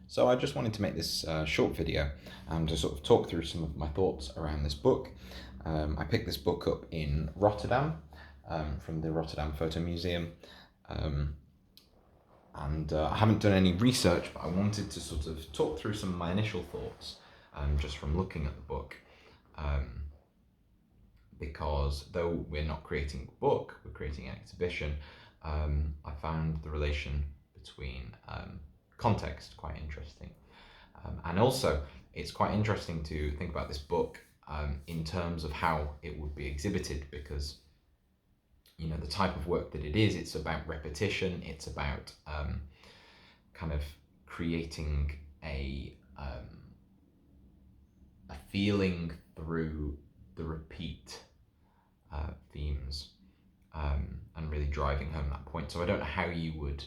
So I just wanted to make this short video to sort of talk through some of my thoughts around this book. I picked this book up in Rotterdam from the Rotterdam Photo Museum. Um, and I haven't done any research, but I wanted to sort of talk through some of my initial thoughts just from looking at the book. Because though we're not creating a book, we're creating an exhibition, I found the relation between context quite interesting. And also, it's quite interesting to think about this book in terms of how it would be exhibited, because the type of work that it is, it's about repetition, it's about kind of creating a feeling through the repeat themes, and really driving home that point. So I don't know how you would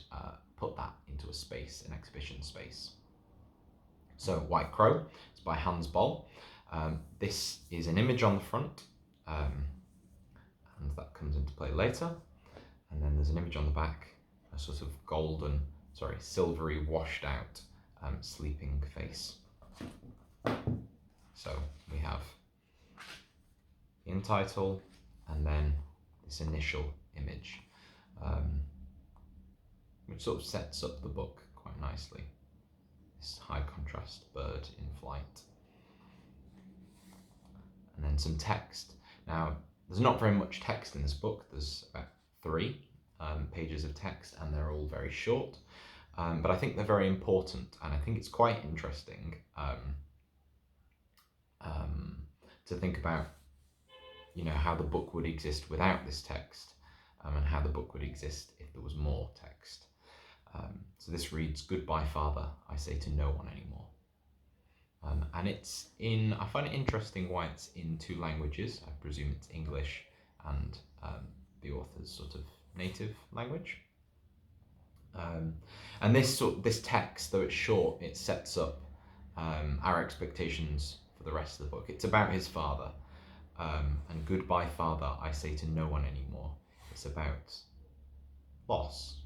put that into a space, an exhibition space. So White Crow, it's by Hans Boll. This is an image on the front, and that comes into play later. And then there's an image on the back, a sort of silvery, washed out, sleeping face. So we have the in title, and then this initial image, which sort of sets up the book quite nicely. This high contrast bird in flight. And then some text. Now, there's not very much text in this book. There's about 3 pages of text, and they're all very short. But I think they're very important, and I think it's quite interesting to think about, how the book would exist without this text, and how the book would exist if there was more text. So this reads, "Goodbye, Father, I say to no one anymore." And I find it interesting why it's in 2 languages. I presume it's English and the author's sort of native language. And this text, though it's short, it sets up our expectations for the rest of the book. It's about his father, and "Goodbye, Father, I say to no one anymore." It's about loss.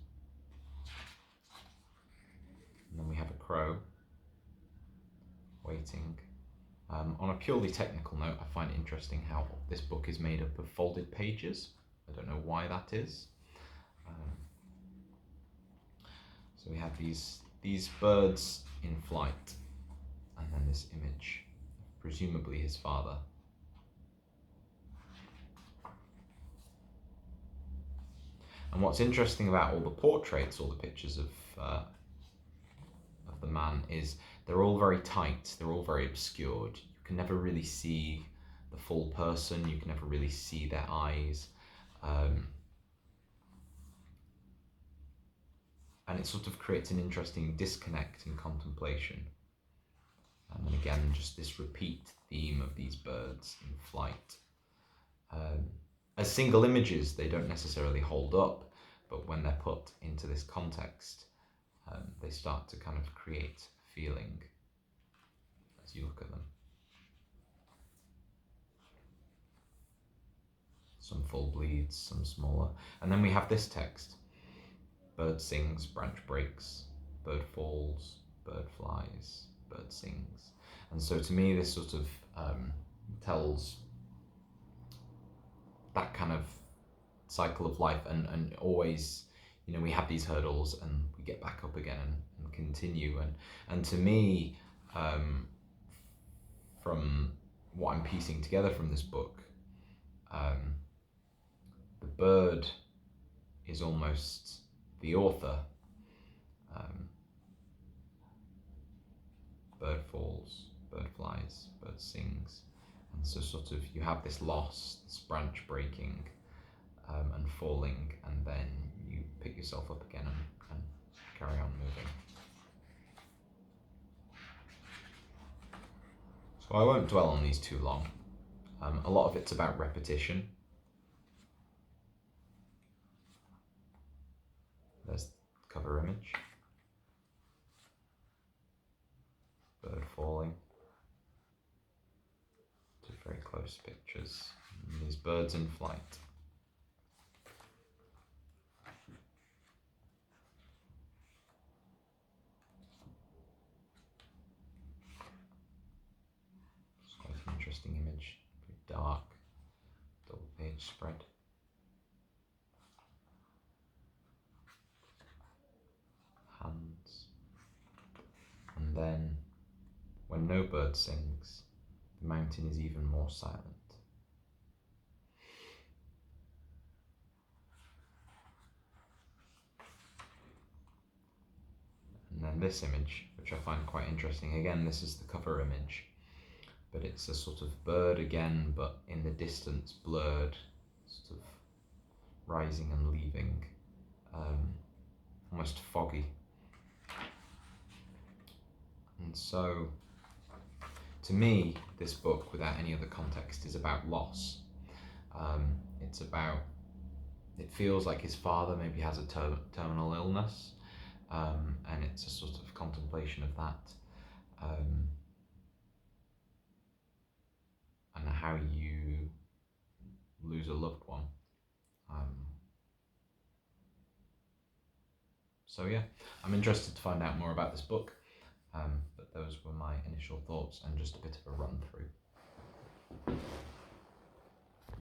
And then we have a crow waiting. On a purely technical note, I find it interesting how this book is made up of folded pages. I don't know why that is. So we have these birds in flight, and then this image, presumably his father. And what's interesting about all the portraits, all the pictures of the man, is they're all very tight, they're all very obscured. You can never really see the full person, you can never really see their eyes. And it sort of creates an interesting disconnect in contemplation. And then again, just this repeat theme of these birds in flight. As single images, they don't necessarily hold up, but when they're put into this context, they start to kind of create a feeling as you look at them. Some full bleeds, some smaller. And then we have this text. Bird sings, branch breaks, bird falls, bird flies, bird sings. And so to me, this sort of tells that kind of cycle of life, and always, we have these hurdles and we get back up again and continue. And to me, from what I'm piecing together from this book, the bird is almost the author. Bird falls, bird flies, bird sings. And so sort of you have this loss, this branch breaking and falling, and then you pick yourself up again and carry on moving. So I won't dwell on these too long. A lot of it's about repetition. There's the cover image. Bird falling. 2 very close pictures. And these birds in flight. interesting image, very dark, double page spread. Hands. And then, when no bird sings, the mountain is even more silent. And then this image, which I find quite interesting. Again, this is the cover image, but it's a sort of bird again, but in the distance, blurred, sort of rising and leaving, almost foggy. And so, to me, this book, without any other context, is about loss. It's about, it feels like his father maybe has a terminal illness, and it's a sort of contemplation of that, and how you lose a loved one. So yeah, I'm interested to find out more about this book, but those were my initial thoughts and just a bit of a run through.